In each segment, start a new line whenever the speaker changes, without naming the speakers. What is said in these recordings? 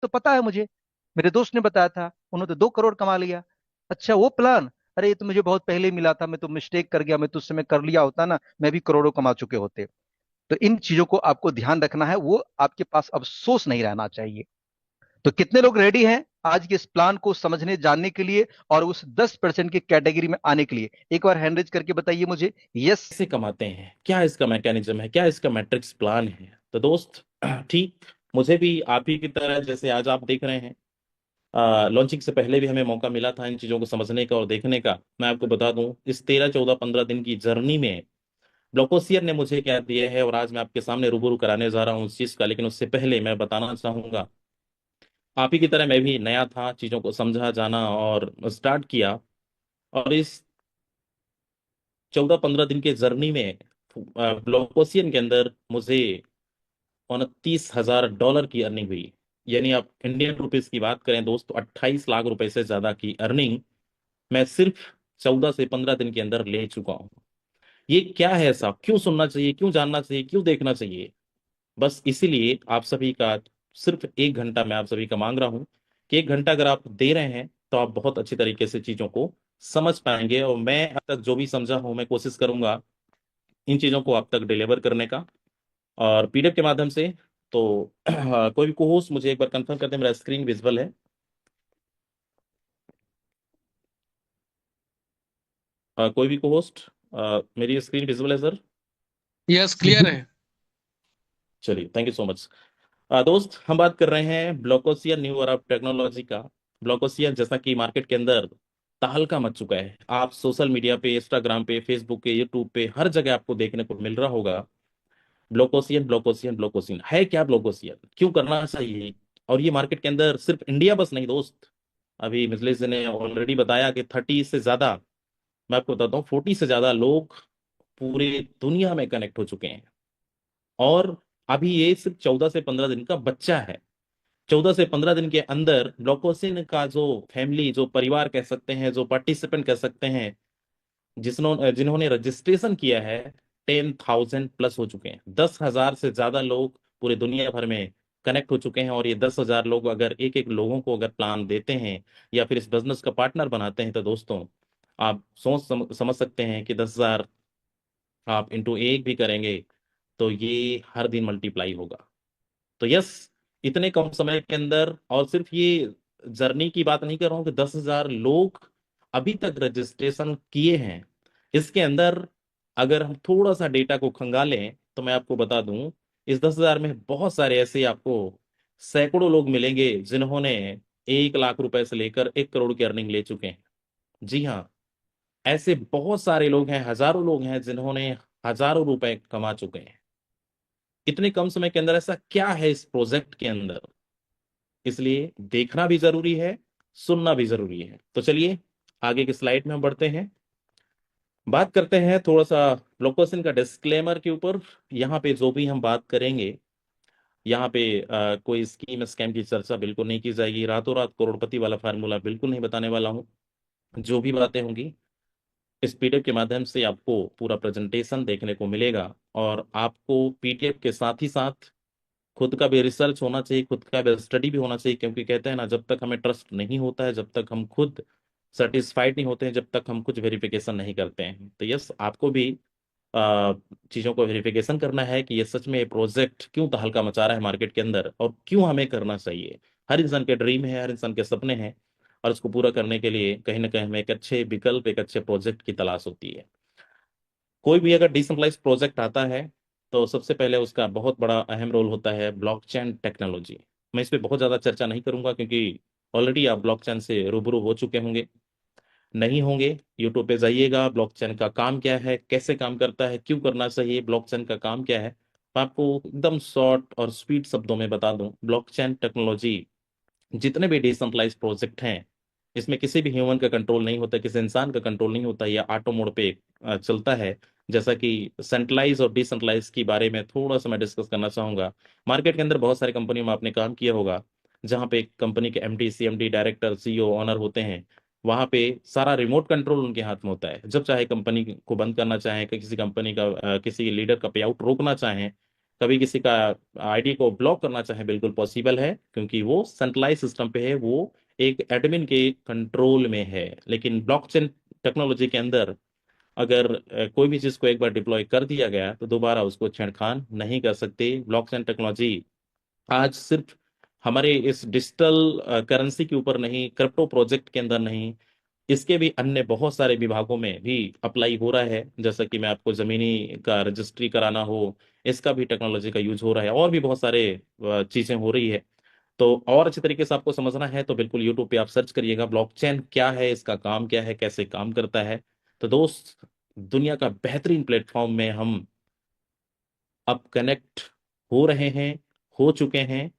तो पता है मुझे, मेरे दोस्त ने बताया था, उन्होंने तो 2 करोड़ कमा लिया। अच्छा वो प्लान, अरे ये तो मुझे बहुत पहले ही मिला था, मैं तो मिस्टेक कर गया, मैं तो उस समय कर लिया होता ना, मैं भी करोड़ों कमा चुके होते। तो इन चीजों को आपको ध्यान रखना है, वो आपके पास अफसोस नहीं रहना चाहिए। तो कितने लोग रेडी हैं आज के इस प्लान को समझने जानने के लिए और उस 10% की कैटेगरी में आने के लिए? एक बार हैंड रेज करके बताइए मुझे। यस।
कैसे कमाते हैं, क्या इसका मैकेनिज्म है, क्या इसका मैट्रिक्स प्लान है? तो दोस्त, ठीक, मुझे भी आप ही की तरह, जैसे आज आप देख रहे हैं, लॉन्चिंग से पहले भी हमें मौका मिला था इन चीज़ों को समझने का और देखने का। मैं आपको बता दूं, इस 13 14 15 दिन की जर्नी में ब्लॉकोसियर ने मुझे क्या दिया है, और आज मैं आपके सामने रूबरू कराने जा रहा हूँ उस चीज़ का। लेकिन उससे पहले मैं बताना चाहूंगा, आप ही की तरह मैं भी नया था, चीज़ों को समझा जाना और स्टार्ट किया। और इस 14 15 दिन के जर्नी में ब्लॉकोसियन के अंदर मुझे $29,000 की अर्निंग हुई। यानी आप इंडियन रुपीस की बात करें दोस्त, तो 28 लाख रुपए से ज्यादा की अर्निंग मैं सिर्फ 14 से 15 दिन के अंदर ले चुका हूँ। ये क्या है साहब, क्यों सुनना चाहिए, क्यों जानना चाहिए, क्यों देखना चाहिए? बस इसीलिए आप सभी का सिर्फ 1 घंटा मैं आप सभी का मांग रहा हूँ कि 1 घंटा अगर आप दे रहे हैं तो आप बहुत अच्छी तरीके से चीजों को समझ पाएंगे। और मैं अब तक जो भी समझा हूं, मैं कोशिश करूंगा इन चीजों को आप तक डिलीवर करने का, और पीडीएफ के माध्यम से। तो कोई भी को होस्ट मुझे एक बार कंफर्म कर दे, मेरा स्क्रीन विजिबल है? कोई भी को होस्ट, मेरी स्क्रीन विजिबल है सर?
यस, क्लियर है।
चलिए, थैंक यू सो मच। दोस्त, हम बात कर रहे हैं ब्लॉकोसिया न्यू अरब टेक्नोलॉजी का। ब्लॉकोसिया जैसा कि मार्केट के अंदर तहलका मच चुका है, आप सोशल मीडिया पे, इंस्टाग्राम पे, फेसबुक पे, यूट्यूब पे, हर जगह आपको देखने को मिल रहा होगा। ब्लॉकोसियन ब्लॉकोसियन ब्लॉकोसियन है क्या? ब्लॉकोसियन क्यों करना चाहिए? और ये मार्केट के अंदर सिर्फ इंडिया बस नहीं दोस्त, अभी मिजलिस ने ऑलरेडी बताया कि 30 से ज्यादा, मैं आपको बताता हूँ 40 से ज्यादा लोग पूरे दुनिया में कनेक्ट हो चुके हैं। और अभी ये सिर्फ 14 से 15 दिन का बच्चा है। 14 से 15 दिन के अंदर ब्लॉकोसिन का जो फैमिली, जो परिवार कह सकते हैं, जो पार्टिसिपेंट कह सकते हैं, जिन्होंने जिन्होंने रजिस्ट्रेशन किया है, 10,000 प्लस हो चुके हैं। 10,000 से ज्यादा लोग पूरे दुनिया भर में कनेक्ट हो चुके हैं। और ये 10,000 लोग अगर एक एक लोगों को अगर प्लान देते हैं या फिर इस बिजनेस का पार्टनर बनाते हैं, तो दोस्तों आप समझ सकते हैं कि 10,000 आप इंटू एक भी करेंगे तो ये हर दिन मल्टीप्लाई होगा। तो यस, इतने कम समय के अंदर, और सिर्फ ये जर्नी की बात नहीं कर रहा हूँ कि 10,000 लोग अभी तक रजिस्ट्रेशन किए हैं। इसके अंदर अगर हम थोड़ा सा डेटा को खंगालें तो मैं आपको बता दूं, इस 10,000 में बहुत सारे ऐसे आपको सैकड़ों लोग मिलेंगे जिन्होंने 1 लाख रुपए से लेकर 1 करोड़ की अर्निंग ले चुके हैं। जी हाँ, ऐसे बहुत सारे लोग हैं, हजारों लोग हैं जिन्होंने हजारों रुपए कमा चुके हैं इतने कम समय के अंदर। ऐसा क्या है इस प्रोजेक्ट के अंदर? इसलिए देखना भी जरूरी है, सुनना भी जरूरी है। तो चलिए आगे की स्लाइड में हम बढ़ते हैं, बात करते हैं थोड़ा सा ब्लॉकबस्टर का डिस्क्लेमर के ऊपर। यहाँ पे जो भी हम बात करेंगे, यहाँ पे कोई स्कीम स्कैम की चर्चा बिल्कुल नहीं की जाएगी, रातों रात करोड़पति वाला फार्मूला बिल्कुल नहीं बताने वाला हूँ। जो भी बातें होंगी इस पीडीएफ के माध्यम से आपको पूरा प्रेजेंटेशन देखने को मिलेगा। और आपको पीडीएफ के साथ ही साथ खुद का भी रिसर्च होना चाहिए, खुद का भी स्टडी भी होना चाहिए। क्योंकि कहते हैं ना, जब तक हमें ट्रस्ट नहीं होता है, जब तक हम खुद सेटिस्फाइड नहीं होते हैं, जब तक हम कुछ वेरिफिकेशन नहीं करते हैं। तो यस, आपको भी आ, चीज़ों को वेरिफिकेशन करना है कि ये सच में ये प्रोजेक्ट क्यों तहलका मचा रहा है मार्केट के अंदर, और क्यों हमें करना चाहिए। हर इंसान के ड्रीम है, हर इंसान के सपने हैं, और उसको पूरा करने के लिए कहीं ना कहीं हमें एक अच्छे विकल्प, एक अच्छे प्रोजेक्ट की तलाश होती है। कोई भी अगर डिसेंट्रलाइज प्रोजेक्ट आता है तो सबसे पहले उसका बहुत बड़ा अहम रोल होता है ब्लॉकचेन टेक्नोलॉजी। मैं इस पे बहुत ज़्यादा चर्चा नहीं करूंगा क्योंकि ऑलरेडी आप ब्लॉकचेन से रूबरू हो चुके होंगे। नहीं होंगे, यूट्यूब पे जाइएगा, ब्लॉकचेन का काम क्या है, कैसे काम करता है, क्यों करना चाहिए, ब्लॉकचेन का काम क्या है, मैं आपको एकदम शॉर्ट और स्वीट शब्दों में बता दूं। ब्लॉकचेन टेक्नोलॉजी, जितने भी डिसेंट्रलाइज प्रोजेक्ट हैं, इसमें किसी भी ह्यूमन का कंट्रोल नहीं होता, किसी इंसान का कंट्रोल नहीं होता, या ऑटो मोड पे चलता है। जैसा कि सेंट्रलाइज और डिसेंट्रलाइज के बारे में थोड़ा सा मैं डिस्कस करना चाहूंगा। मार्केट के अंदर बहुत सारी कंपनियों में आपने काम किया होगा, जहाँ पे कंपनी के MD, CMD, director, CEO, owner होते हैं। वहाँ पे सारा रिमोट कंट्रोल उनके हाथ में होता है। जब चाहे कंपनी को बंद करना चाहें, कि किसी कंपनी का किसी लीडर का पे आउट रोकना चाहें, कभी किसी का आईडी को ब्लॉक करना चाहे बिल्कुल पॉसिबल है, क्योंकि वो सेंट्रलाइज सिस्टम पे है, वो एक एडमिन के कंट्रोल में है। लेकिन ब्लॉकचेन टेक्नोलॉजी के अंदर अगर कोई भी चीज को एक बार डिप्लॉय कर दिया गया तो दोबारा उसको छेड़खान नहीं कर सकते। ब्लॉकचेन टेक्नोलॉजी आज सिर्फ हमारे इस डिजिटल करेंसी के ऊपर नहीं, क्रिप्टो प्रोजेक्ट के अंदर नहीं, इसके भी अन्य बहुत सारे विभागों में भी अप्लाई हो रहा है। जैसा कि मैं आपको जमीनी का रजिस्ट्री कराना हो, इसका भी टेक्नोलॉजी का यूज हो रहा है, और भी बहुत सारे चीजें हो रही है। तो और अच्छे तरीके से आपको समझना है तो बिल्कुल यूट्यूब पे आप सर्च करिएगा ब्लॉकचेन क्या है, इसका काम क्या है, कैसे काम करता है। तो दोस्त, दुनिया का बेहतरीन प्लेटफॉर्म में हम अब कनेक्ट हो रहे हैं, हो चुके हैं,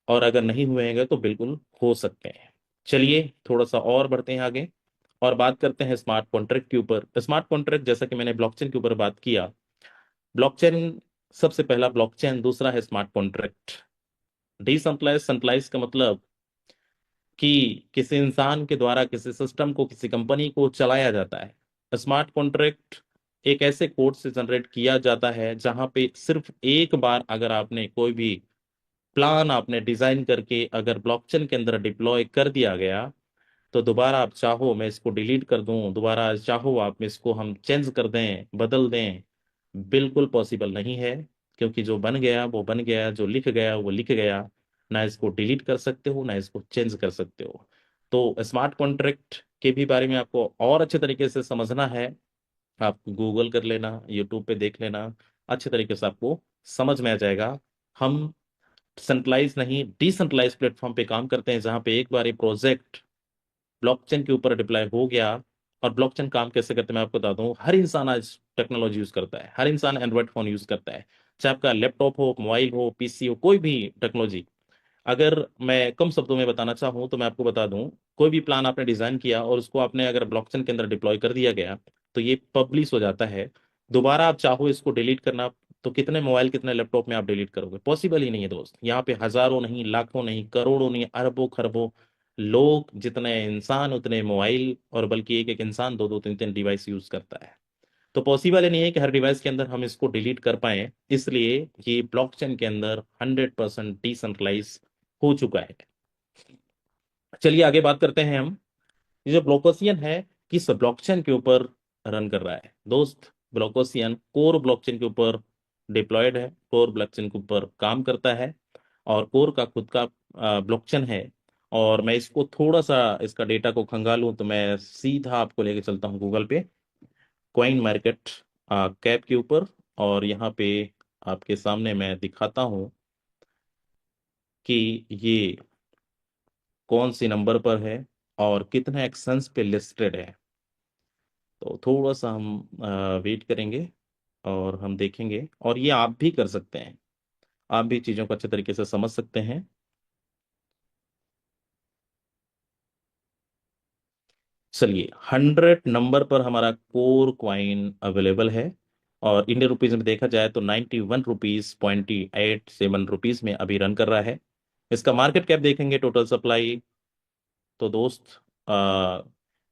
और अगर नहीं हुए हैं तो बिल्कुल हो सकते हैं। चलिए थोड़ा सा और बढ़ते हैं आगे और बात करते हैं स्मार्ट कॉन्ट्रैक्ट के ऊपर। स्मार्ट कॉन्ट्रैक्ट, जैसा कि मैंने ब्लॉकचेन के ऊपर बात किया, ब्लॉकचेन सबसे पहला ब्लॉकचेन, दूसरा है स्मार्ट कॉन्ट्रैक्ट। डिसेंट्रलाइज, सेंट्रलाइज का मतलब कि किसी इंसान के द्वारा किसी सिस्टम को, किसी कंपनी को चलाया जाता है। स्मार्ट कॉन्ट्रैक्ट एक ऐसे कोड से जनरेट किया जाता है जहां पे सिर्फ एक बार अगर आपने कोई भी प्लान आपने डिजाइन करके अगर ब्लॉकचेन के अंदर डिप्लॉय कर दिया गया, तो दोबारा आप चाहो मैं इसको डिलीट कर दूं, दोबारा चाहो आप इसको हम चेंज कर दें, बदल दें, बिल्कुल पॉसिबल नहीं है। क्योंकि जो बन गया वो बन गया, जो लिख गया वो लिख गया। ना इसको डिलीट कर सकते हो, ना इसको चेंज कर सकते हो। तो स्मार्ट कॉन्ट्रैक्ट के भी बारे में आपको और अच्छे तरीके से समझना है, आप गूगल कर लेना, यूट्यूब पे देख लेना, अच्छे तरीके से आपको समझ में आ जाएगा। हम सेंट्रलाइज नहीं, डिसेंट्रलाइज प्लेटफॉर्म पे काम करते हैं, जहां पे एक बार ये प्रोजेक्ट ब्लॉकचेन के ऊपर डिप्लॉय हो गया। और ब्लॉकचेन काम कैसे करते हैं मैं आपको बता दूं। हर इंसान आज टेक्नोलॉजी यूज करता है, हर इंसान एंड्रॉइड फोन यूज करता है, चाहे आपका लैपटॉप हो, मोबाइल हो, पीसी हो, कोई भी टेक्नोलॉजी। अगर मैं कम शब्दों में बताना चाहूँ तो मैं आपको बता दूं, कोई भी प्लान आपने डिजाइन किया और उसको आपने अगर ब्लॉकचेन के अंदर डिप्लॉय कर दिया गया, तो ये पब्लिश हो जाता है। दोबारा आप चाहो इसको डिलीट करना, तो कितने मोबाइल, कितने लैपटॉप में आप डिलीट करोगे? पॉसिबल ही नहीं है दोस्त। यहाँ पे हजारों नहीं, लाखों नहीं, करोड़ों नहीं, अरबों खरबों लोग, जितने इंसान उतने मोबाइल, और बल्कि एक एक इंसान दो दो तीन तीन डिवाइस यूज करता है। तो पॉसिबल ही नहीं है कि हर डिवाइस के अंदर हम इसको डिलीट कर पाए। इसलिए ये ब्लॉकचेन के अंदर 100% डिसेंट्रलाइज हो चुका है। चलिए आगे बात करते हैं हम। ये जो ब्लॉकोसियन है, किस ब्लॉकचेन के ऊपर रन कर रहा है दोस्त? ब्लॉकोसियन कोर ब्लॉकचेन के ऊपर डिप्लॉयड है, कोर ब्लॉकचेन के ऊपर काम करता है, और कोर का खुद का ब्लॉकचेन है। और मैं इसको थोड़ा सा इसका डेटा को खंगालूं तो मैं सीधा आपको लेके चलता हूं गूगल पे, कॉइन मार्केट कैप के ऊपर, और यहाँ पे आपके सामने मैं दिखाता हूं कि ये कौन सी नंबर पर है और कितने एक्शंस पे लिस्टेड है। तो थोड़ा सा हम वेट करेंगे और हम देखेंगे, और ये आप भी कर सकते हैं, आप भी चीज़ों को अच्छे तरीके से समझ सकते हैं। चलिए 100 नंबर पर हमारा कोर क्वाइन अवेलेबल है, और इंडियन रुपीज में देखा जाए तो 91 रुपीज 0.87 में अभी रन कर रहा है। इसका मार्केट कैप देखेंगे, टोटल सप्लाई, तो दोस्त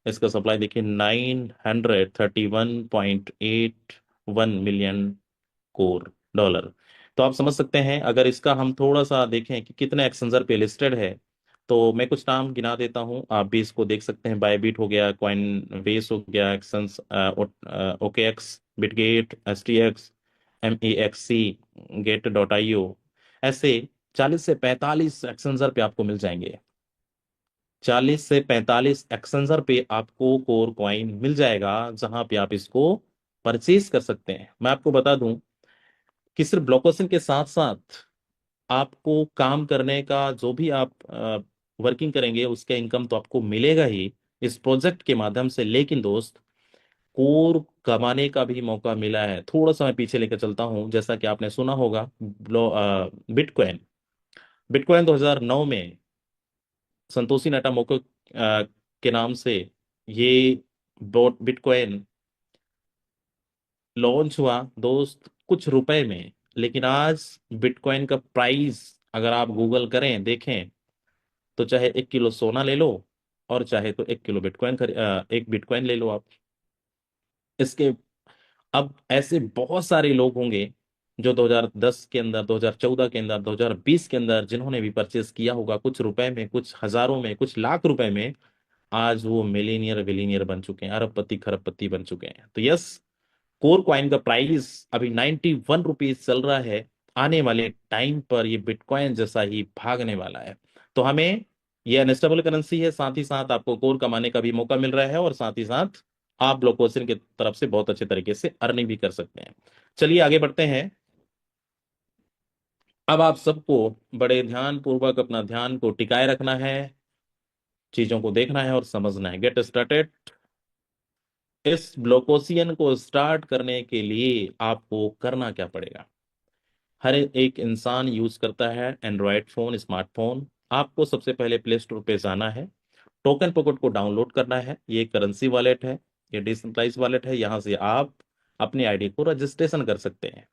इसका सप्लाई देखिए 931.81 मिलियन कोर डॉलर। तो आप समझ सकते हैं, अगर इसका हम थोड़ा सा देखें कि कितने एक्सचेंजर पे लिस्टेड है, तो मैं कुछ नाम गिना देता हूं, आप भी इसको देख सकते हैं। बायबिट हो गया, कॉइन बेस हो गया, एक्सेंस, ओकेएक्स, बिटगेट, एसटीएक्स, MEXC, गेट.io, ऐसे 40 से 45 एक्सचेंजर पे आपको मिल जाएंगे। 40 से 45 एक्सचेंजर पे आपको कोर कॉइन मिल जाएगा, जहां पे आप इसको परचेज कर सकते हैं। मैं आपको बता दूं कि सिर्फ ब्लॉकचेन के साथ साथ आपको काम करने का, जो भी आप वर्किंग करेंगे उसका इनकम तो आपको मिलेगा ही इस प्रोजेक्ट के माध्यम से। लेकिन दोस्त, कोर कमाने का भी मौका मिला है। थोड़ा सा मैं पीछे लेकर चलता हूं, जैसा कि आपने सुना होगा बिटकॉइन। बिटकॉइन 2009 में संतोषी नाटामोको के नाम से ये बिटकॉइन लॉन्च हुआ दोस्त, कुछ रुपए में। लेकिन आज बिटकॉइन का प्राइस अगर आप गूगल करें, देखें, तो चाहे 1 किलो सोना ले लो, और चाहे तो 1 किलो बिटकॉइन एक बिटकॉइन ले लो आप। इसके अब ऐसे बहुत सारे लोग होंगे जो 2010 के अंदर, 2014 के अंदर, 2020 के अंदर जिन्होंने भी परचेस किया होगा, कुछ रुपए में, कुछ हजारों में, कुछ लाख रुपए में, आज वो मिलीनियर बिलीनियर बन चुके हैं, अरबपति खरबपति बन चुके हैं। तो यस, कोर कॉइन का प्राइस अभी 91 रुपीज चल रहा है। आने वाले टाइम पर ये बिटकॉइन जैसा ही भागने वाला है। तो हमें, ये अनस्टेबल करेंसी है, साथ ही साथ आपको कोर कमाने का भी मौका मिल रहा है, और साथ ही साथ आप ब्लॉकबस्टर की तरफ से बहुत अच्छे तरीके से अर्निंग भी कर सकते हैं। चलिए आगे बढ़ते हैं। अब आप सबको बड़े ध्यान पूर्वक अपना ध्यान को टिकाए रखना है, चीजों को देखना है और समझना है। Get started. इस ब्लॉकोसियन को स्टार्ट करने के लिए आपको करना क्या पड़ेगा? हर एक इंसान यूज करता है एंड्रॉयड फोन, स्मार्टफोन। आपको सबसे पहले प्ले स्टोर पे जाना है, टोकन पॉकेट को डाउनलोड करना है। ये करेंसी वॉलेट है, ये डिसेंट्रलाइज वॉलेट है। यहाँ से आप अपनी आईडी को रजिस्ट्रेशन कर सकते हैं।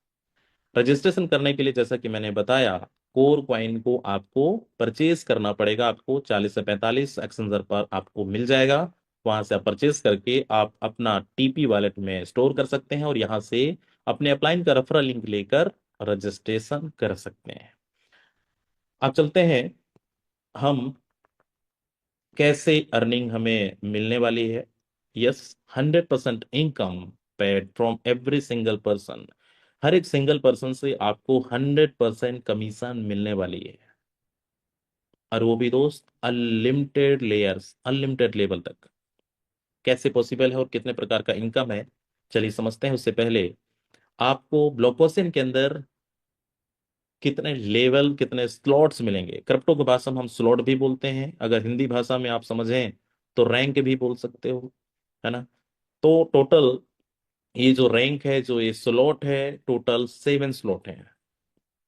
रजिस्ट्रेशन करने के लिए, जैसा कि मैंने बताया, कोर क्वाइन को आपको परचेज करना पड़ेगा। आपको 40 से 45 एक्सचेंजर पर आपको मिल जाएगा। वहां से आप परचेज करके आप अपना टीपी वॉलेट में स्टोर कर सकते हैं, और यहाँ से अपने अपलाइन का रेफरल लिंक लेकर रजिस्ट्रेशन कर सकते हैं। अब चलते हैं हम, कैसे अर्निंग हमें मिलने वाली है। Yes, 100% income paid from every single person. हर एक सिंगल पर्सन से आपको 100% कमीशन मिलने वाली है, और वो भी दोस्त अनलिमिटेड लेयर्स, अनलिमिटेड लेवल तक। कैसे पॉसिबल है और कितने प्रकार का इनकम है, चलिए समझते हैं। उससे पहले आपको ब्लॉकबस्टर के अंदर कितने लेवल, कितने स्लॉट्स मिलेंगे। क्रिप्टो की भाषा में हम स्लॉट भी बोलते हैं, अगर हिंदी भाषा में आप समझें तो रैंक भी बोल सकते हो, है ना। तो टोटल ये जो रैंक है, जो ये स्लॉट है, टोटल 7 स्लॉट है।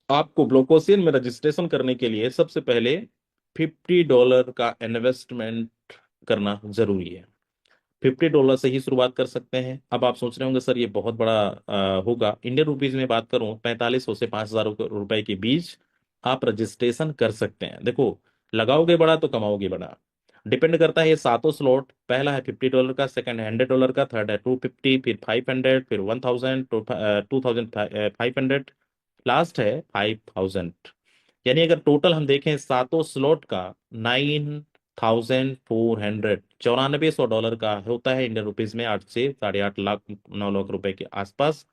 आपको ब्लॉकोसियन में रजिस्ट्रेशन करने के लिए सबसे पहले $50 का इन्वेस्टमेंट करना जरूरी है। $50 से ही शुरुआत कर सकते हैं। अब आप सोच रहे होंगे सर ये बहुत बड़ा होगा। इंडियन रुपीज में बात करूं, 4500 से 5000 रुपए के बीच आप रजिस्ट्रेशन कर सकते हैं। देखो, लगाओगे बड़ा तो कमाओगे बड़ा। डिपेंड करता है, ये सातों स्लॉट, पहला है $50 का, सेकंड है $100 का, थर्ड है 250, फिर 500, फिर 1000, 2500, लास्ट है 5000। यानी अगर टोटल हम देखें सातों स्लॉट का, 9400, 9400 डॉलर का होता है इंडियन रुपीज में, 8 से 8.5 लाख, 9 लाख रुपए के आसपास।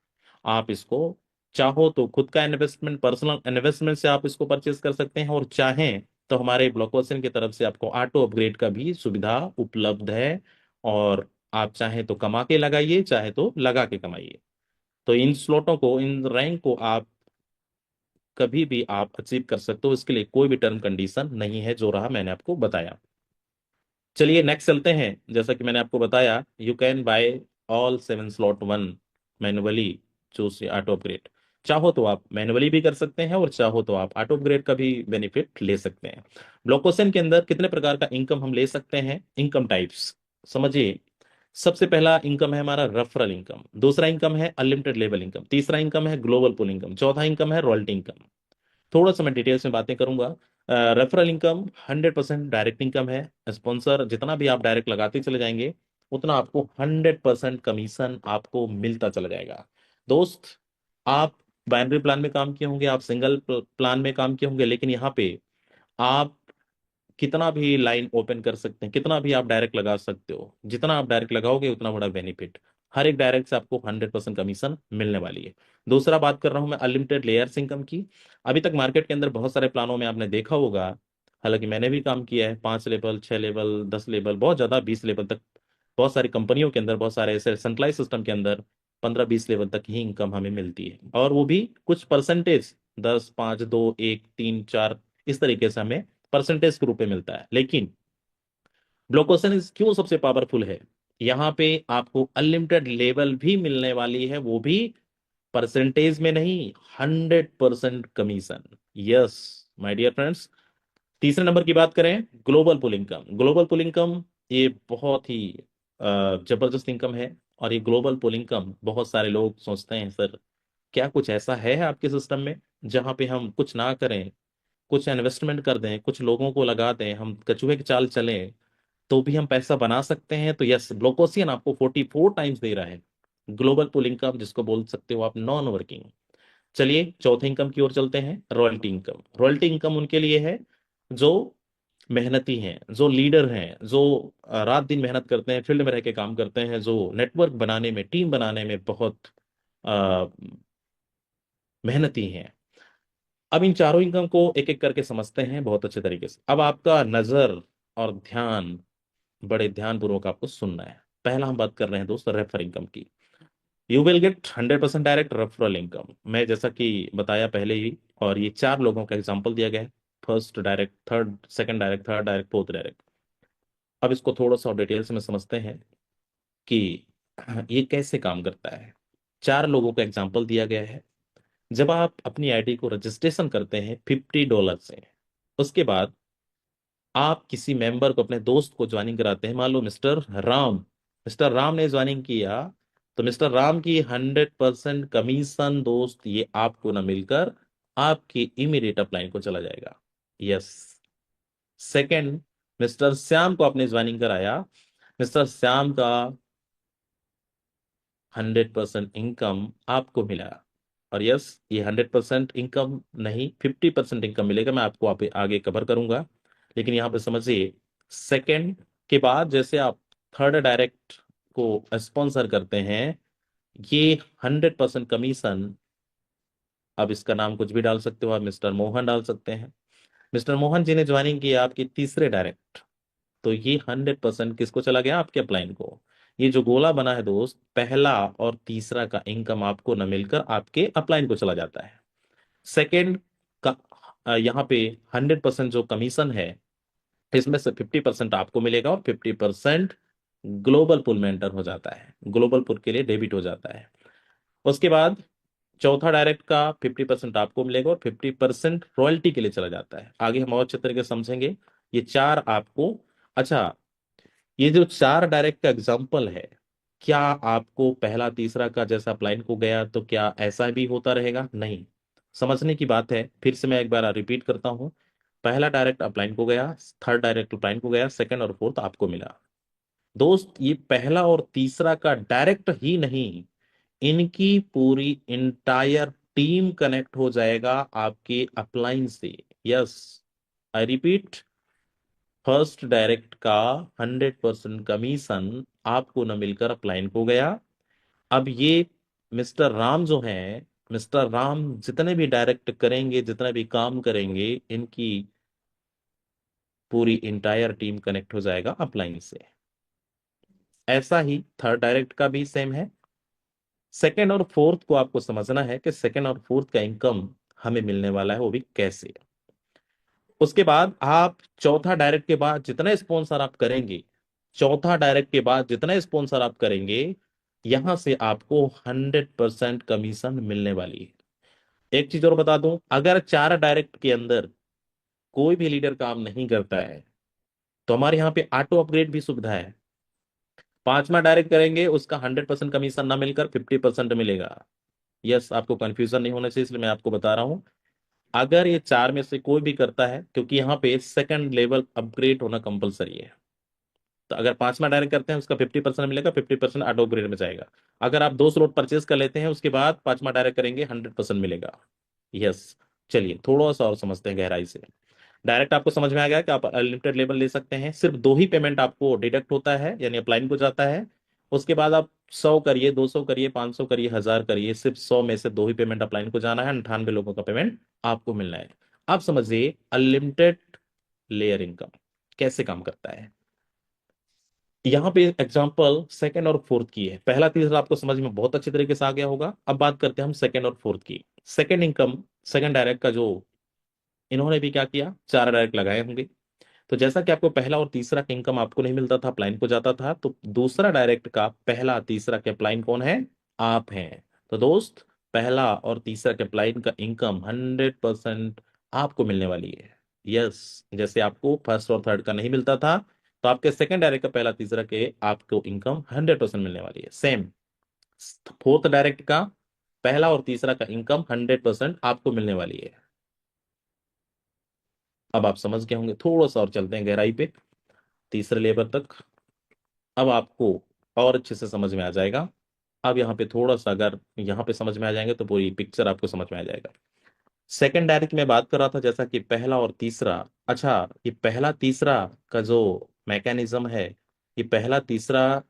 आप इसको चाहो तो खुद का इन्वेस्टमेंट, पर्सनल इन्वेस्टमेंट से आप इसको परचेज कर सकते हैं, और चाहें तो हमारे ब्लॉकबस्टर की तरफ से आपको ऑटो अपग्रेड का भी सुविधा उपलब्ध है। और आप चाहें तो कमा के लगाइए, चाहे तो लगा के कमाइए। तो इन स्लॉटों को, इन रैंक को आप कभी भी आप अचीव कर सकते हो। इसके लिए कोई भी टर्म कंडीशन नहीं है, जो रहा मैंने आपको बताया। चलिए नेक्स्ट चलते हैं। जैसा कि मैंने आपको बताया, you can buy all 7 slot 1 manually, choose auto upgrade. चाहो तो आप मैनुअली भी कर सकते हैं, और चाहो तो आप ऑटो अपग्रेड का भी बेनिफिट ले सकते हैं। ब्लॉकबस्टर के अंदर कितने प्रकार का इनकम हम ले सकते हैं, इनकम टाइप्स समझिए। सबसे पहला इनकम है हमारा रेफरल इनकम, दूसरा इनकम है अनलिमिटेड लेवल इनकम, तीसरा इनकम है ग्लोबल पुल इनकम, चौथा इनकम है रॉयल्टी इनकम। थोड़ा सा मैं डिटेल्स में बातें करूंगा। रेफरल इनकम 100% डायरेक्ट इनकम है। स्पॉन्सर जितना भी आप डायरेक्ट लगाते चले जाएंगे, उतना आपको 100% कमीशन आपको मिलता चला जाएगा। दोस्त, आप बाइनरी प्लान में काम किए होंगे, आप सिंगल प्लान में काम किए होंगे, लेकिन यहाँ पे आप कितना भी लाइन ओपन कर सकते हैं, कितना भी आप डायरेक्ट लगा सकते हो। जितना आप डायरेक्ट लगाओगे उतना बड़ा बेनिफिट। हर एक डायरेक्ट से आपको 100% कमीशन मिलने वाली है। दूसरा बात कर रहा हूं मैं अनलिमिटेड लेयर्स इनकम की। अभी तक मार्केट के अंदर बहुत सारे प्लानों में आपने देखा होगा, हालांकि मैंने भी काम किया है, 5 लेवल, 6 लेवल, 10 लेवल, बहुत ज्यादा 20 लेवल तक। बहुत सारी कंपनियों के अंदर, बहुत सारे ऐसे सेंट्रलाइज सिस्टम के अंदर 15-20 लेवल तक ही इनकम हमें मिलती है, और वो भी कुछ परसेंटेज, 10, 5, 2, 1, 3, 4, इस तरीके से हमें परसेंटेज के रूप में मिलता है। लेकिन ब्लॉकबस्टर क्यों सबसे पावरफुल है? यहाँ पे आपको अनलिमिटेड लेवल भी मिलने वाली है, वो भी परसेंटेज में नहीं, 100% commission. Yes my dear friends. तीसरे नंबर की बात करें, global pool income. Global pool income ये बहुत ही जबरदस्त इनकम है। और ये ग्लोबल पुल इनकम, बहुत सारे लोग सोचते हैं सर क्या कुछ ऐसा है आपके सिस्टम में जहां पे हम कुछ ना करें, कुछ इन्वेस्टमेंट कर दें, कुछ लोगों को लगा दें, हम कछुए की चाल चलें, तो भी हम पैसा बना सकते हैं? तो यस, ब्लॉकोसियन आपको 44 टाइम्स दे रहा है ग्लोबल पुल इनकम, जिसको बोल सकते हो आप नॉन वर्किंग। चलिए चौथे इनकम की ओर चलते हैं, रॉयल्टी इनकम। रॉयल्टी इनकम उनके लिए है जो मेहनती हैं, जो लीडर हैं, जो रात दिन मेहनत करते हैं, फील्ड में रह के काम करते हैं, जो नेटवर्क बनाने में, टीम बनाने में बहुत अ, मेहनती हैं। अब इन चारों इनकम को एक एक करके समझते हैं बहुत अच्छे तरीके से। अब आपका नजर और ध्यान बड़े ध्यानपूर्वक आपको सुनना है। पहला हम बात कर रहे हैं दोस्त रेफर इनकम की। You will get 100% direct referral income. मैं जैसा कि बताया पहले ही, और ये चार लोगों का एग्जांपल दिया गया है, first direct, third, second direct, third direct, fourth direct. अब इसको थोड़ा सा डिटेल से में समझते हैं कि ये कैसे काम करता है। चार लोगों का एग्जांपल दिया गया है। जब आप अपनी आईडी को रजिस्ट्रेशन करते हैं $50 से, उसके बाद आप किसी मेंबर को, अपने दोस्त को ज्वाइनिंग कराते हैं, मान लो मिस्टर राम ने ज्वाइनिंग किया, तो मिस्टर राम की 100% कमीशन दोस्त ये आपको ना मिलकर आपकी इमीडिएट अपलाइन को चला जाएगा। यस। सेकंड, मिस्टर श्याम को आपने ज्वाइनिंग कराया, मिस्टर श्याम का 100% इनकम आपको मिला। और यस, ये 100% इनकम नहीं, 50% इनकम मिलेगा, मैं आपको आगे कवर करूंगा। लेकिन यहां पे समझिए, सेकंड के बाद जैसे आप थर्ड डायरेक्ट को स्पॉन्सर करते हैं, ये 100% कमीशन, अब इसका नाम कुछ भी डाल सकते हो आप, मिस्टर मोहन डाल सकते हैं। मिस्टर मोहन जी ने ज्वाइनिंग की आपकी तीसरे डायरेक्ट, तो ये 100% किसको चला गया? आपके अपलाइन को। ये जो गोला बना है दोस्त, पहला और तीसरा का इनकम आपको न मिलकर आपके अपलाइन को चला जाता है। सेकंड का यहाँ पे 100% जो कमीशन है, इसमें से 50% आपको मिलेगा और 50% ग्लोबल पुल में एंटर हो जाता है, ग्लोबल पुल के लिए डेबिट हो जाता है। उसके बाद चौथा डायरेक्ट का 50% आपको मिलेगा और 50% रॉयल्टी के लिए चला जाता है। आगे हम और अच्छे तरीके से समझेंगे ये चार आपको। अच्छा, ये जो चार डायरेक्ट का एग्जांपल है, क्या आपको पहला तीसरा का जैसा अपलाइन को गया तो क्या ऐसा भी होता रहेगा? नहीं। समझने की बात है, फिर से मैं एक बार रिपीट करता हूं। पहला डायरेक्ट अपलाइन को गया, थर्ड डायरेक्ट अपलाइन को गया, सेकंड और फोर्थ आपको मिला। दोस्त, ये पहला और तीसरा का डायरेक्ट ही नहीं, इनकी पूरी इंटायर टीम कनेक्ट हो जाएगा आपके अपलाइन से। Yes, I repeat, first direct का 100% कमीशन आपको न मिलकर अपलाइन को गया। अब ये मिस्टर राम जो है, मिस्टर राम जितने भी डायरेक्ट करेंगे, जितना भी काम करेंगे, इनकी पूरी इंटायर टीम कनेक्ट हो जाएगा अपलाइन से। ऐसा ही थर्ड डायरेक्ट का भी सेम है। सेकंड और फोर्थ को आपको समझना है कि सेकंड और फोर्थ का इनकम हमें मिलने वाला है, वो भी कैसे। उसके बाद आप चौथा डायरेक्ट के बाद जितना स्पॉन्सर आप करेंगे, चौथा डायरेक्ट के बाद जितना स्पॉन्सर आप करेंगे, यहां से आपको 100% कमीशन मिलने वाली है। एक चीज और बता दूं, अगर चार डायरेक्ट के अंदर कोई भी लीडर काम नहीं करता है, तो हमारे यहाँ पे ऑटो अपग्रेड भी सुविधा है। पांचवा डायरेक्ट करेंगे, उसका 100% कमीशन ना मिलकर 50% मिलेगा। यस, आपको कंफ्यूजन नहीं होना चाहिए, इसलिए मैं आपको बता रहा हूं। अगर ये चार में से कोई भी करता है, क्योंकि यहाँ पे सेकंड लेवल अपग्रेड होना कंपलसरी है, तो अगर पांचवा डायरेक्ट करते हैं उसका 50% मिलेगा, 50% ऑटो अपग्रेड में जाएगा। अगर आप 2 स्लॉट परचेज कर लेते हैं, उसके बाद पांचवा डायरेक्ट करेंगे, 100% मिलेगा। यस। चलिए थोड़ा सा और समझते हैं गहराई से। डायरेक्ट आपको समझ में आ गया कि आप अनलिमिटेड लेवल ले सकते हैं, सिर्फ दो ही पेमेंट आपको डिडक्ट होता है, यानी अपलाइन को जाता है। उसके बाद आप 100 करिए, 200 करिए, 500 करिए, 1000 करिए, सिर्फ 100 में से दो ही पेमेंट अपलाइन को जाना है, 98 लोगों का पेमेंट आपको मिलना है। आप समझिए अनलिमिटेड लेयर इनकम कैसे काम करता है। यहाँ पे एग्जांपल सेकंड और फोर्थ की है। पहला तीसरा आपको समझ में बहुत अच्छे तरीके से आ गया होगा। अब बात करते हैं हम सेकंड और फोर्थ की। सेकंड इनकम, सेकंड डायरेक्ट का जो इन्होंने भी क्या किया, चार डायरेक्ट लगाए होंगे। तो जैसा कि आपको पहला और तीसरा का इनकम आपको नहीं मिलता था, अपलाइन को जाता था, तो दूसरा डायरेक्ट का पहला तीसरा के अपलाइन कौन है? आप हैं। तो दोस्त, पहला और तीसरा के अपलाइन का इनकम 100% आपको मिलने वाली है। यस, जैसे आपको फर्स्ट और थर्ड का नहीं मिलता था, तो आपके सेकंड डायरेक्ट का पहला तीसरा के आपको इनकम 100% मिलने वाली है। सेम, फोर्थ डायरेक्ट का पहला और तीसरा का इनकम 100% आपको मिलने वाली है। अब आप समझ गए होंगे, थोड़ा सा और चलते हैं गहराई पे तीसरे लेवल तक। अब आपको और अच्छे से समझ में आ जाएगा अब यहाँ पे थोड़ा सा अगर यहाँ पे समझ में आ जाएंगे तो पूरी पिक्चर आपको समझ में आ जाएगा। सेकंड डायरेक्ट में बात कर रहा था जैसा कि पहला और तीसरा। अच्छा, ये पहला तीसरा का जो मैकेनिज्म है, ये पहला तीसरा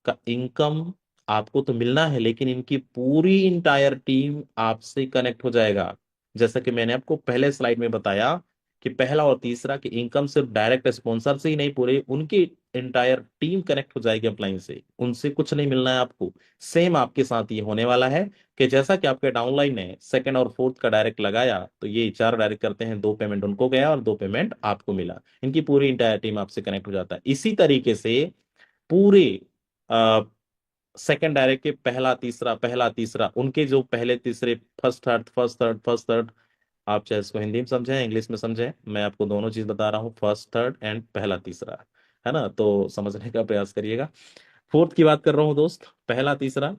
का इनकम आपको तो मिलना है, लेकिन इनकी पूरी इंटायर टीम आपसे कनेक्ट हो जाएगा। जैसा कि मैंने आपको पहले स्लाइड में बताया कि पहला और तीसरा की इनकम सिर्फ डायरेक्ट स्पॉन्सर से ही नहीं, पूरे उनकी इंटायर टीम कनेक्ट हो जाएगी अपलाइन से, उनसे कुछ नहीं मिलना है आपको। सेम आपके साथ ये होने वाला है कि जैसा कि आपके डाउनलाइन ने सेकंड और फोर्थ का डायरेक्ट लगाया, तो ये चार डायरेक्ट करते हैं, दो पेमेंट उनको गया और दो पेमेंट आपको मिला, इनकी पूरी इंटायर टीम आपसे कनेक्ट हो जाता है। इसी तरीके से पूरे सेकंड डायरेक्ट के पहला तीसरा उनके जो पहले तीसरे, first third, first third, first third, आप चाहे इसको हिंदी में समझें इंग्लिश में समझें, मैं आपको दोनों चीज बता रहा हूँ, फर्स्ट थर्ड एंड पहला तीसरा, है ना, तो समझने का प्रयास करिएगा। फोर्थ की बात कर रहा हूँ दोस्त, पहला तीसरा,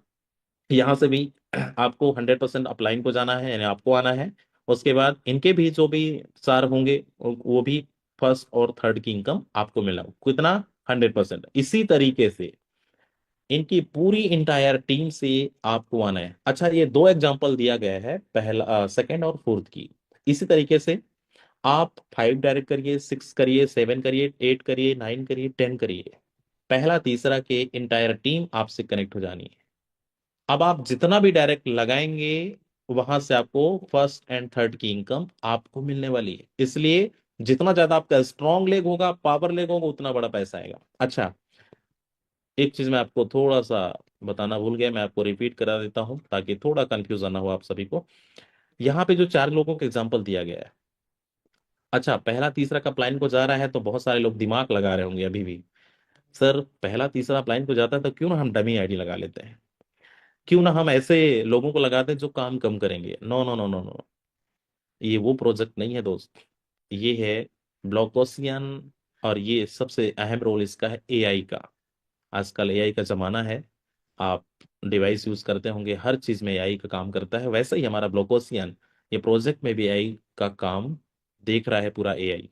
यहाँ से भी आपको 100% अपलाइन को जाना है, यानी आपको आना है। उसके बाद इनके भी जो भी चार होंगे वो भी फर्स्ट और थर्ड की इनकम आपको मिला, कितना, 100%। इसी तरीके से इनकी पूरी इंटायर टीम से आपको आना है। अच्छा, ये दो एग्जांपल दिया गया है, पहला सेकंड और फोर्थ की। इसी तरीके से आप 5 डायरेक्ट करिए, 6 करिए, 7 करिए, 8 करिए, 9 करिए, 10 करिए, पहला तीसरा के इंटायर टीम आपसे कनेक्ट हो जानी है। अब आप जितना भी डायरेक्ट लगाएंगे वहां से आपको फर्स्ट एंड थर्ड की इनकम आपको मिलने वाली है। इसलिए जितना ज्यादा आपका स्ट्रॉन्ग लेग होगा, पावर लेग होगा, उतना बड़ा पैसा आएगा। अच्छा, एक चीज मैं आपको थोड़ा सा बताना भूल गया, मैं आपको रिपीट करा देता हूं ताकि थोड़ा कंफ्यूजन ना हो आप सभी को। यहाँ पे जो चार लोगों का एग्जांपल दिया गया है, अच्छा पहला तीसरा का प्लान को जा रहा है, तो बहुत सारे लोग दिमाग लगा रहे होंगे अभी भी, सर पहला तीसरा प्लान को जाता है तो क्यों ना हम डमी आईडी लगा लेते हैं, क्यों ना हम ऐसे लोगों को लगाते हैं जो काम कम करेंगे। No no no no no, ये वो प्रोजेक्ट नहीं है दोस्त, ये है ब्लॉकोसियन। और ये सबसे अहम रोल इसका है एआई का। आजकल एआई का जमाना है, आप डिवाइस यूज करते होंगे, हर चीज में एआई का काम करता है, वैसे ही हमारा ब्लॉकोसियन ये प्रोजेक्ट में भी एआई का काम देख रहा है, पूरा एआई।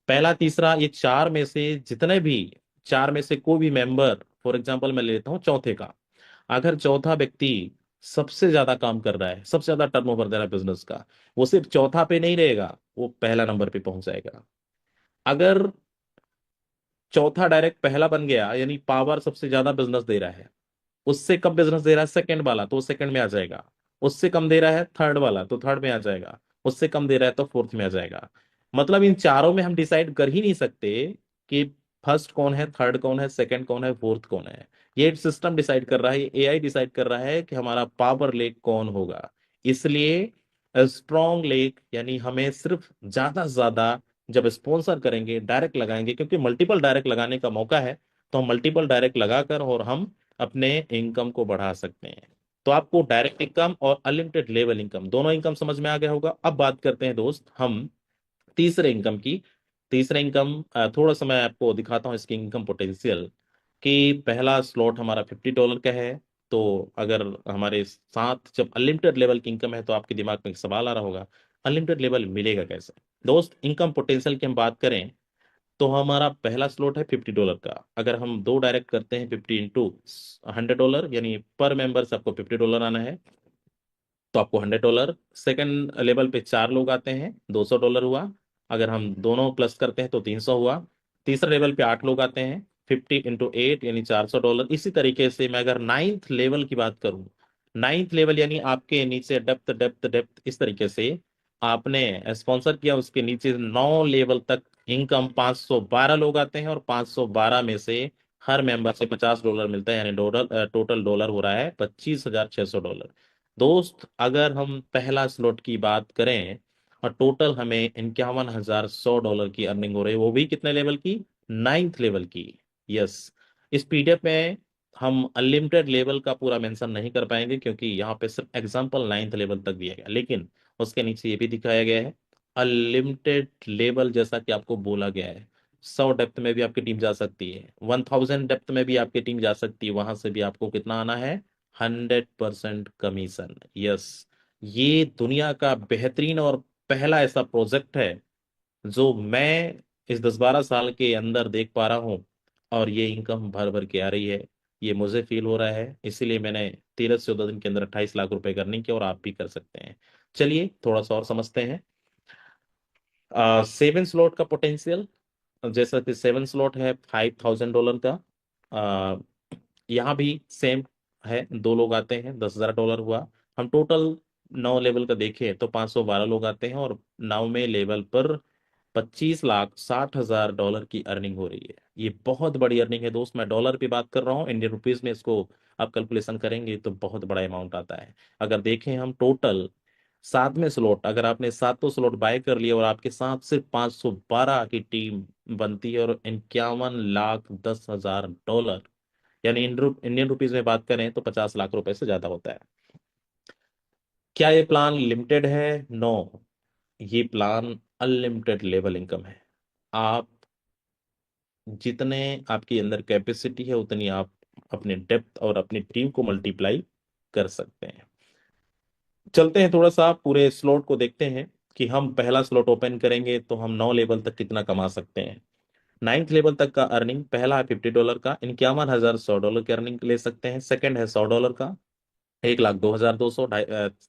पहला तीसरा, ये चार में से जितने भी, चार में से कोई भी मेंबर, फॉर एग्जांपल मैं ले लेता हूँ चौथे का, अगर चौथा व्यक्ति सबसे ज्यादा काम कर रहा है, सबसे ज्यादा टर्नओवर दे रहा है बिजनेस का, वो सिर्फ चौथा पे नहीं रहेगा, वो पहला नंबर पे पहुंच जाएगा। अगर चौथा डायरेक्ट पहला बन गया, यानी पावर सबसे ज्यादा बिजनेस दे रहा है, उससे कम बिजनेस दे रहा है सेकंड वाला, तो वो सेकंड में आ जाएगा। उससे कम दे रहा है थर्ड वाला, तो थर्ड में आ जाएगा। उससे कम दे रहा है तो फोर्थ में आ जाएगा। मतलब इन चारों में हम डिसाइड कर ही नहीं सकते कि फर्स्ट कौन है, थर्ड कौन है, सेकंड कौन है, फोर्थ कौन है। ये सिस्टम डिसाइड कर रहा है, ये एआई डिसाइड कर रहा है कि हमारा पावर लेक कौन होगा। इसलिए स्ट्रॉन्ग लेक, यानी हमें सिर्फ ज्यादा से ज्यादा जब स्पॉन्सर करेंगे, डायरेक्ट लगाएंगे, क्योंकि मल्टीपल डायरेक्ट लगाने का मौका है, तो हम मल्टीपल डायरेक्ट लगाकर और हम अपने इनकम को बढ़ा सकते हैं। तो आपको डायरेक्ट इनकम और अनलिमिटेड लेवल इनकम, दोनों इनकम समझ में आ गया होगा। अब बात करते हैं दोस्त हम तीसरे इनकम की। तीसरा इनकम थोड़ा सा मैं आपको दिखाता हूँ इसकी इनकम पोटेंशियल। कि पहला स्लॉट हमारा $50 का है, तो अगर हमारे साथ जब अनलिमिटेड लेवल की इनकम है, तो आपके दिमाग में एक सवाल आ रहा होगा, अनलिमिटेड लेवल मिलेगा कैसे। दोस्त, इनकम पोटेंशियल की हम बात करें तो हमारा पहला स्लॉट है $50 का। अगर हम दो डायरेक्ट करते हैं 50 इंटू $100, यानी पर मेंबर से आपको $50 आना है, तो आपको $100। सेकंड लेवल पे चार लोग आते हैं, $200 हुआ। अगर हम दोनों प्लस करते हैं तो 300 हुआ। तीसरे लेवल पे आठ लोग आते हैं, 50 इंटू 8 यानी $400। इसी तरीके से मैं अगर नाइन्थ लेवल की बात करूं, नाइन्थ लेवल यानी आपके नीचे डेप्थ डेप्थ डेप्थ, इस तरीके से आपने स्पॉन्सर किया, उसके नीचे 9 लेवल तक इनकम 512 लोग आते हैं, और 512 में से हर मेंबर से $50 मिलता है, यानी टोटल डॉलर हो रहा है $25,600। दोस्त, अगर हम पहला स्लॉट की बात करें और टोटल हमें $51,100 की अर्निंग हो रही है, वो भी कितने लेवल की, नाइन्थ लेवल की। यस, इस पीडीएफ में हम अनलिमिटेड लेवल का पूरा मेंशन नहीं कर पाएंगे, क्योंकि यहाँ पे सिर्फ एग्जांपल नाइन्थ लेवल तक दिया गया, लेकिन उसके नीचे ये भी दिखाया गया है अनलिमिटेड लेवल, जैसा कि आपको बोला गया है। 100 डेप्थ में भी आपकी टीम जा सकती है, 1000 डेप्थ में भी आपकी टीम जा सकती है, वहां से भी आपको कितना आना है, 100% कमीशन। यस, ये दुनिया का बेहतरीन और पहला ऐसा प्रोजेक्ट है जो मैं इस 10-12 साल के अंदर देख पा रहा हूँ, और ये इनकम भर भर के आ रही है। ये मुझे फील हो रहा है, इसीलिए मैंने 13 से 14 दिन के अंदर 28 लाख रुपए करने की, और आप भी कर सकते हैं। चलिए थोड़ा सा और समझते हैं। सेवन स्लॉट का पोटेंशियल, जैसा कि सेवन स्लॉट है $5,000 का। आ, यहाँ भी सेम है, दो लोग आते हैं, $10,000 हुआ। हम टोटल 9 लेवल का देखें तो 512 लोग आते हैं, और 9वें लेवल पर $25,60,000 की अर्निंग हो रही है। ये बहुत बड़ी अर्निंग है दोस्त। मैं डॉलर पे बात कर रहा हूँ, इंडियन रुपीज में इसको आप कैलकुलेशन करेंगे तो बहुत बड़ा अमाउंट आता है। अगर देखें हम टोटल 7वें स्लॉट, अगर आपने सातों स्लॉट बाय कर लिया और आपके साथ सिर्फ 512 की टीम बनती है, और 51,10,000 डॉलर, यानी इंडियन रुपीज में बात करें तो 50 लाख रुपए से ज्यादा होता है। क्या ये प्लान लिमिटेड है? नो, ये प्लान अनलिमिटेड लेवल इनकम है। आप जितने आपके अंदर कैपेसिटी है उतनी आप अपने डेप्थ और अपनी टीम को मल्टीप्लाई कर सकते हैं। चलते हैं थोड़ा सा पूरे स्लॉट को देखते हैं कि हम पहला स्लॉट ओपन करेंगे तो हम 9 लेवल तक कितना कमा सकते हैं। 9th लेवल तक का अर्निंग, पहला है $50 का, 51,100 की अर्निंग ले सकते हैं। सेकंड है $100 का, 1,02,200।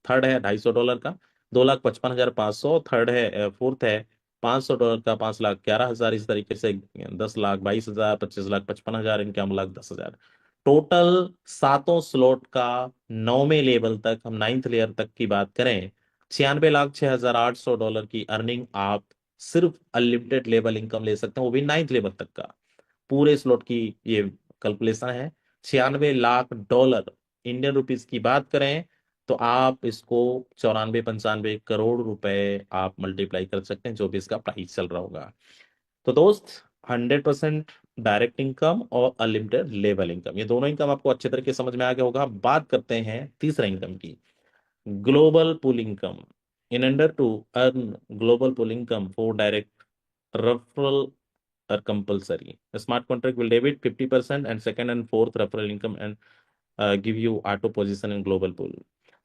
थर्ड है $250 का, 2,55,500। थर्ड है फोर्थ है $500 का, 5,11,000। इस तरीके से 10,22,000, 25,55,000, इनके 1,10,000। टोटल सातों स्लॉट का 9वें लेवल तक, हम 9th लेयर तक की बात करें, $96,06,800 की अर्निंग आप सिर्फ अनलिमिटेड लेवल इनकम ले सकते हैं, वो भी 9th लेवल तक का। पूरे स्लॉट की ये कैलकुलेशन है। $96 लाख इंडियन रुपीस की बात करें तो आप इसको 94-95 करोड़ रुपए आप मल्टीप्लाई कर सकते हैं, जो भी इसका प्राइस चल रहा होगा। तो दोस्त, 100% डायरेक्ट इनकम और अनलिमिटेड लेवल इनकम, ये दोनों इनकम आपको अच्छे तरीके से समझ में आ गया होगा। बात करते हैं तीसरा इनकम की, global pool income. In order to earn global pool income for direct referral are compulsory. A smart contract will debit 50% and second and fourth referral income and give you auto position in global pool.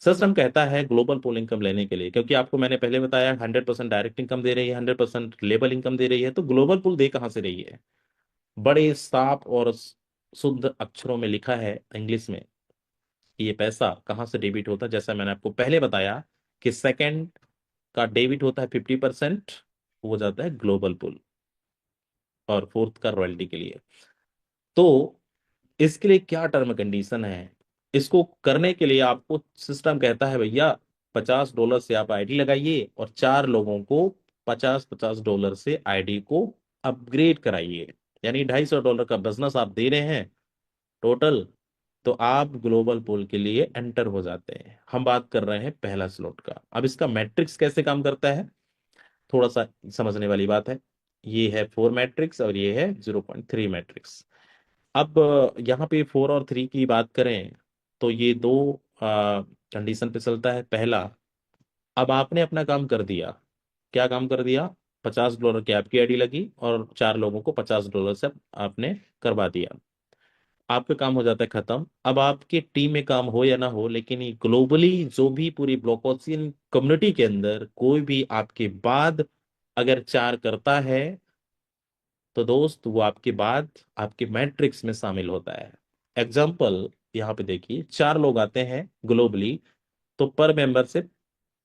System कहता है global pool income लेने के लिए, क्योंकि आपको मैंने पहले बताया 100% डायरेक्ट इनकम दे रही है, 100% लेबल इनकम दे रही है, तो ग्लोबल पूल दे कहाँ से रही है? बड़े साफ और शुद्ध अक्षरों में लिखा है इंग्लिश में कि ये पैसा कहाँ से डेबिट होता है। जैसा मैंने आपको पहले बताया कि सेकंड का डेबिट होता है 50%, वो जाता है ग्लोबल पूल, और फोर्थ का रॉयल्टी के लिए। तो इसके लिए क्या टर्म कंडीशन है? इसको करने के लिए आपको सिस्टम कहता है भैया $50 से आप आईडी लगाइए, और 4 लोगों को 50-50 डॉलर से आईडी को अपग्रेड कराइए। यानी $250 का बिजनेस आप दे रहे हैं टोटल, तो आप ग्लोबल पोल के लिए एंटर हो जाते हैं। हम बात कर रहे हैं पहला स्लॉट का। अब इसका मैट्रिक्स कैसे काम करता है, थोड़ा सा समझने वाली बात है। ये है 4 मैट्रिक्स और ये है 0.3 मैट्रिक्स। अब यहाँ पे 4 और 3 की बात करें तो ये दो कंडीशन पे चलता है। पहला, अब आपने अपना काम कर दिया। क्या काम कर दिया? $50 की आपकी आईडी लगी और 4 लोगों को $50 से आपने करवा दिया। आपका काम हो जाता है खत्म। अब आपकी टीम में काम हो या ना हो, लेकिन ये ग्लोबली जो भी पूरी ब्लॉकचेन कम्युनिटी के अंदर कोई भी आपके बाद अगर 4 करता है, तो दोस्त वो आपके बाद आपके मैट्रिक्स में शामिल होता है। एग्जाम्पल यहाँ पे देखिए, 4 लोग आते हैं ग्लोबली, तो पर मेंबर से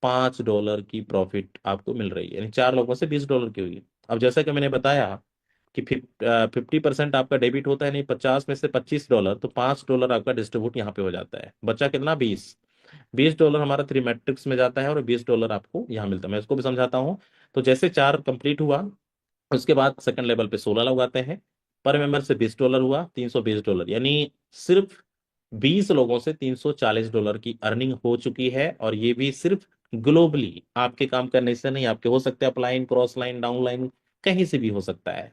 $5 की प्रॉफिट आपको मिल रही है, यानी 4 लोगों से $20 की हुई। अब जैसा कि मैंने बताया कि 50% आपका डेबिट होता है, नहीं 50 में से $25, तो $5 आपका डिस्ट्रीब्यूट यहाँ पे हो जाता है। बचा कितना? 20 $20 हमारा 3 मैट्रिक्स में जाता है, और $20 आपको यहाँ मिलता है। मैं इसको भी समझाता हूँ। तो जैसे 4 कंप्लीट हुआ, उसके बाद सेकंड लेवल पे 16 लोग आते हैं, पर मेंबर से $20 हुआ, $320, यानी सिर्फ 20 लोगों से $340 की अर्निंग हो चुकी है। और ये भी सिर्फ ग्लोबली, आपके काम करने से नहीं, आपके हो सकते हैं upline, cross line, down line, कहीं से भी हो सकता है।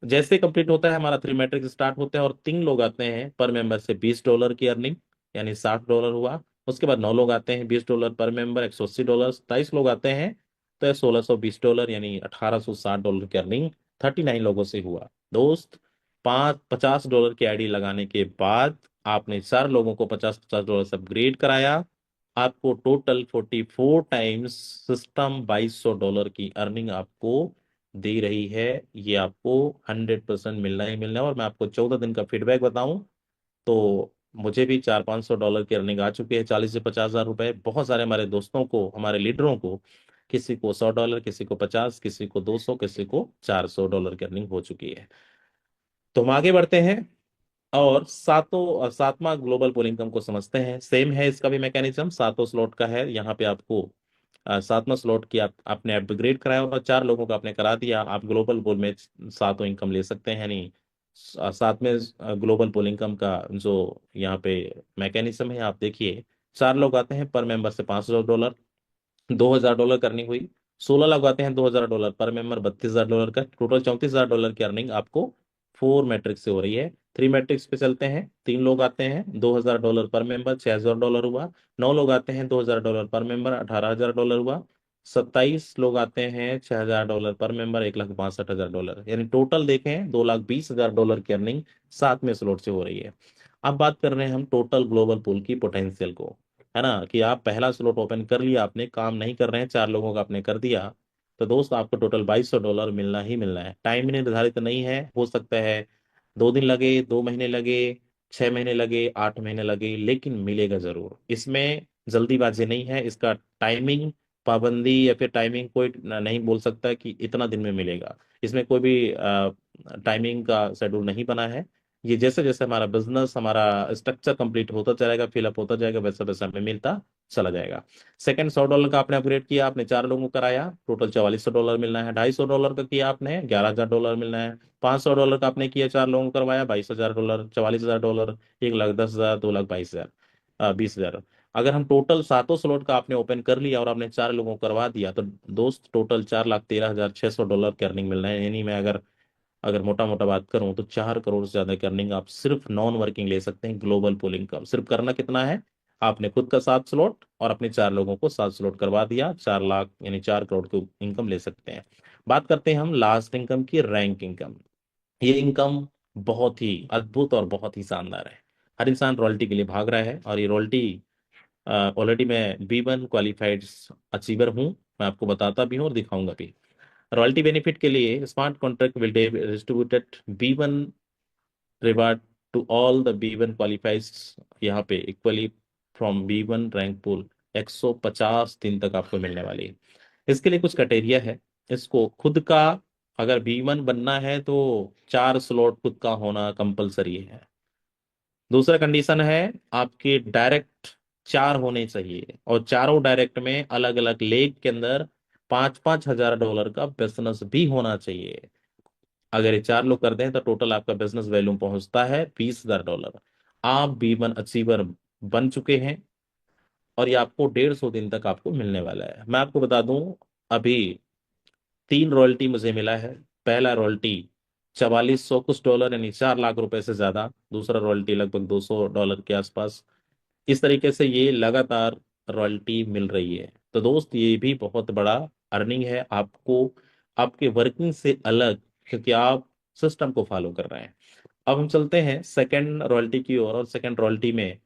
जैसे कंप्लीट होता है हमारा 3 मैट्रिक स्टार्ट होते हैं, और 3 लोग आते हैं पर मेंबर से $20 की अर्निंग, यानी $60 हुआ। उसके बाद 9 लोग आते हैं, $20 पर मेंबर, $180। 23 लोग आते हैं तो ये $1,620, यानी $1,860 की अर्निंग 39 लोगों से हुआ। दोस्त, $50 की आईडी लगाने के बाद आपने 4 लोगों को $50-50 से अपग्रेड कराया, आपको टोटल 44 टाइम्स सिस्टम $2,200 की अर्निंग आपको दे रही है। ये आपको 100% मिलना ही मिलना है। और मैं आपको 14 दिन का फीडबैक बताऊं तो मुझे भी 400-500 डॉलर की अर्निंग आ चुकी है, 40 से 50 हज़ार रुपए। बहुत सारे हमारे दोस्तों को, हमारे लीडरों को, किसी को 100 डॉलर, किसी को 50, किसी को 200, किसी को 400 डॉलर की अर्निंग हो चुकी है। तो हम आगे बढ़ते हैं और सातवां ग्लोबल पूल इनकम को समझते हैं। सेम है इसका भी मैकेनिज्म, सातों स्लॉट का है। यहाँ पे आपको सातवां स्लॉट की आपने अपग्रेड कराया और 4 लोगों का आपने करा दिया, आप ग्लोबल पूल में सातों इनकम ले सकते हैं। नहीं, साथ में ग्लोबल पूल इनकम का जो यहाँ पे मैकेनिज्म है, आप देखिए, 4 लोग आते हैं, पर मेंबर से $500, $2,000 करनी हुई। 16 लोग आते हैं, $2,000, पर मेंबर $32,000 का, टोटल $34,000 की अर्निंग आपको 4 मैट्रिक्स से हो रही है। 3 मैट्रिक्स पे चलते हैं। 3 लोग आते हैं, $2,000 पर मेंबर, $6,000 हुआ। 9 लोग आते हैं, $2,000 पर मेंबर, $18,000 हुआ। 27 लोग आते हैं, $6,000 पर मेंबर, $1,62,000, यानी टोटल देखें $2,20,000 की अर्निंग 7वें स्लॉट से हो रही है। अब बात कर रहे हैं हम टोटल ग्लोबल पूल की पोटेंशियल को, है ना, कि आप पहला स्लॉट ओपन कर लिया, आपने काम नहीं कर रहे हैं, 4 लोगों का आपने कर दिया, तो दोस्त आपको टोटल $2,200 मिलना ही मिलना है। टाइम निर्धारित नहीं है, हो सकता है 2 दिन लगे, 2 महीने लगे, 6 महीने लगे, 8 महीने लगे, लेकिन मिलेगा जरूर। इसमें जल्दीबाजी नहीं है, इसका टाइमिंग पाबंदी या फिर टाइमिंग कोई नहीं बोल सकता कि इतना दिन में मिलेगा। इसमें कोई भी टाइमिंग का शेड्यूल नहीं बना है। ये जैसे जैसे हमारा बिजनेस, हमारा स्ट्रक्चर कंप्लीट होता चलेगा, फिलअप होता जाएगा, वैसा वैसा हमें मिलता चला जाएगा। सेकंड, $100 का आपने अपग्रेड किया, आपने 4 लोगों को कराया, टोटल $4,400 मिलना है। $250 का किया आपने, $11,000 मिलना है। $500 का आपने किया, 4 लोगों को करवाया, $22,000, $44,000, 1,10,000, 2,22,000, 20,000। अगर हम टोटल सातों स्लॉट का आपने ओपन कर लिया और आपने 4 लोगों को करवा दिया, तो दोस्त टोटल $4,13,600 की अर्निंग मिलना है। यानी मैं अगर अगर मोटा मोटा बात करूं तो 4 करोड़ से ज्यादा की अर्निंग आप सिर्फ नॉन वर्किंग ले सकते हैं ग्लोबल पूलिंग का। सिर्फ करना कितना है, आपने खुद का 7 स्लॉट और अपने 4 लोगों को 7 स्लॉट करवा दिया, 4 लाख यानी 4 करोड़ की इनकम ले सकते हैं। बात करते हैं हम लास्ट इनकम की, रैंक इनकम। ये इनकम बहुत ही अद्भुत और बहुत ही शानदार है। हर इंसान रॉयल्टी के लिए भाग रहा है, और ये रॉयल्टी ऑलरेडी मैं B1 क्वालिफाइड अचीवर हूँ। मैं आपको बताता भी हूँ और दिखाऊंगा भी। रॉयल्टी बेनिफिट के लिए smart contract will distributed B1 reward to all the B1 qualifies, यहाँ पे equally from B1 rank pool, 150 दिन तक आपको मिलने वाली है। इसके लिए कुछ क्राइटेरिया है। इसको खुद का, अगर B1 बनना है तो 4 स्लॉट खुद का होना कंपलसरी है। दूसरा कंडीशन है, आपके डायरेक्ट 4 होने चाहिए, और चारों डायरेक्ट में अलग अलग लेग के अंदर $5,000-5,000 का बिजनेस भी होना चाहिए। अगर ये 4 लोग करते हैं तो टोटल आपका बिजनेस वैल्यू पहुंचता है $20,000। आप B1 अचीवर बन चुके हैं, और ये आपको 150 दिन तक आपको मिलने वाला है। मैं आपको बता दूं, अभी 3 रॉयल्टी मुझे मिला है। पहला रॉयल्टी 4,400 कुछ डॉलर, यानी 4 लाख रुपए से ज्यादा। दूसरा रॉयल्टी लगभग $200 के आसपास। इस तरीके से ये लगातार रॉयल्टी मिल रही है। तो दोस्त, ये भी बहुत बड़ा अर्निंग है आपको, आपके वर्किंग से अलग, क्योंकि आप सिस्टम को फॉलो कर रहे हैं। अब हम चलते हैं सेकंड रॉयल्टी की ओर, और सेकंड रॉयल्टी में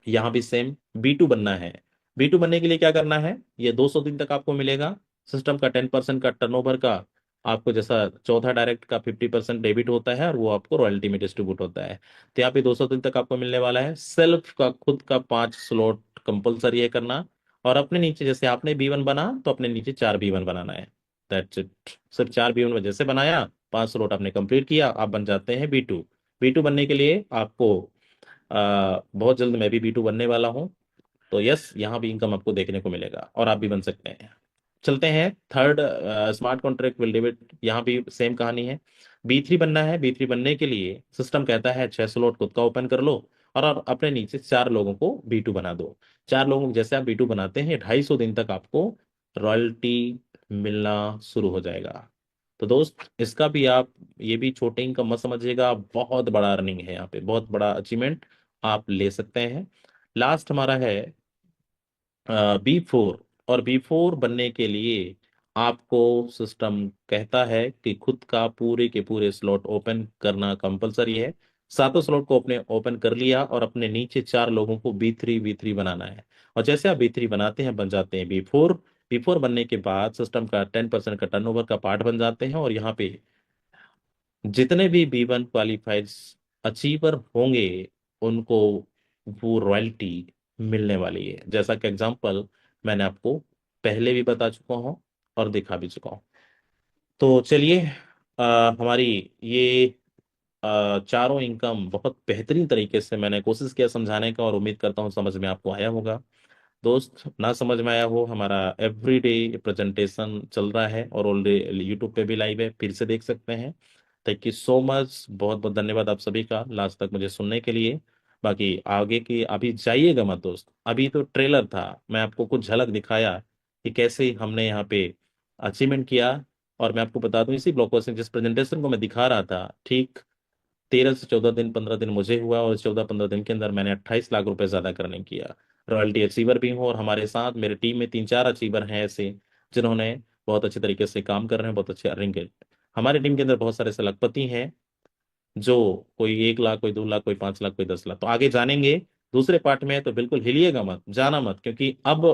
यहाँ भी सेम B2 बनना है। B2 बनने के लिए क्या करना है, ये 200 दिन तक आपको मिलेगा। सिस्टम का 10% का टर्नओवर का आपको, जैसा चौथा डायरेक्ट का 50% डेबिट होता है, और वो आपको रॉयल्टी में डिस्ट्रीब्यूट होता है। तो यहाँ पे 200 दिन तक आपको मिलने वाला है। सेल्फ का खुद का 5 स्लॉट कंपलसरी है करना, और अपने नीचे, जैसे आपने B1 बना तो अपने नीचे 4 B1 बनाना है। That's it. सिर्फ 4 B1 जैसे बनाया, 5 स्लॉट आपने कंप्लीट किया, आप बन जाते हैं B2। B2 बनने के लिए आपको बहुत जल्द मैं भी B2 बनने वाला हूँ। तो यस, यहाँ भी इनकम आपको देखने को मिलेगा, और आप भी बन सकते हैं। चलते हैं third, smart contract will debit. यहाँ भी सेम कहानी है। B3 बनना है। B3 बनने के लिए सिस्टम कहता है 6 स्लॉट खुद का ओपन कर लो, और अपने नीचे 4 लोगों को B2 बना दो। 4 लोगों को जैसे आप B2 बनाते हैं, 250 दिन तक आपको रॉयल्टी मिलना शुरू हो जाएगा। तो दोस्त, इसका भी आप, ये भी छोटे इनकम मत समझिएगा, बहुत बड़ा अर्निंग है यहाँ पे, बहुत बड़ा अचीवमेंट आप ले सकते हैं। लास्ट हमारा है B4। और B4 बनने के लिए आपको सिस्टम कहता है कि खुद का पूरे के पूरे स्लॉट ओपन करना कंपलसरी है। सातों स्लॉट को अपने ओपन कर लिया, और अपने नीचे 4 लोगों को B3 बनाना है। और जैसे आप B3 बनाते हैं, बन जाते हैं B4। B4 बनने के बाद सिस्टम का 10% का टर्नओवर का पार्ट बन जाते हैं, और यहाँ पे जितने भी B1 क्वालिफाइड अचीवर होंगे, उनको वो रॉयल्टी मिलने वाली है। जैसा कि एग्जांपल मैंने आपको पहले भी बता चुका हूँ और दिखा भी चुका हूँ। तो चलिए, हमारी ये चारों इनकम बहुत बेहतरीन तरीके से मैंने कोशिश किया समझाने का, और उम्मीद करता हूँ समझ में आपको आया होगा। दोस्त, ना समझ में आया हो, हमारा एवरीडे प्रेजेंटेशन चल रहा है और ऑलरेडी यूट्यूब पे भी लाइव है, फिर से देख सकते हैं। थैंक यू सो मच, बहुत बहुत धन्यवाद आप सभी का लास्ट तक मुझे सुनने के लिए। बाकी आगे की अभी जाइएगा मत दोस्त, अभी तो ट्रेलर था, मैं आपको कुछ झलक दिखाया कि कैसे हमने यहाँ पे अचीवमेंट किया। और मैं आपको बता दूं, इसी ब्लॉक से जिस प्रेजेंटेशन को मैं दिखा रहा था, ठीक 13 से 14 दिन 15 दिन मुझे हुआ, और इस 14-15 दिन के अंदर मैंने 28 लाख रुपए ज्यादा करने किया। रॉयल्टी अचीवर भी हूँ, और हमारे साथ मेरे टीम में 3-4 अचीवर हैं ऐसे, जिन्होंने बहुत अच्छे तरीके से काम कर रहे हैं, बहुत अच्छे अर्निंग के। हमारे टीम के अंदर बहुत सारे ऐसे लखपति हैं, जो कोई 1 लाख, कोई 2 लाख, कोई 5 लाख, कोई 10 लाख। तो आगे जानेंगे दूसरे पार्ट में, तो बिल्कुल हिलिएगा मत, जाना मत, क्योंकि अब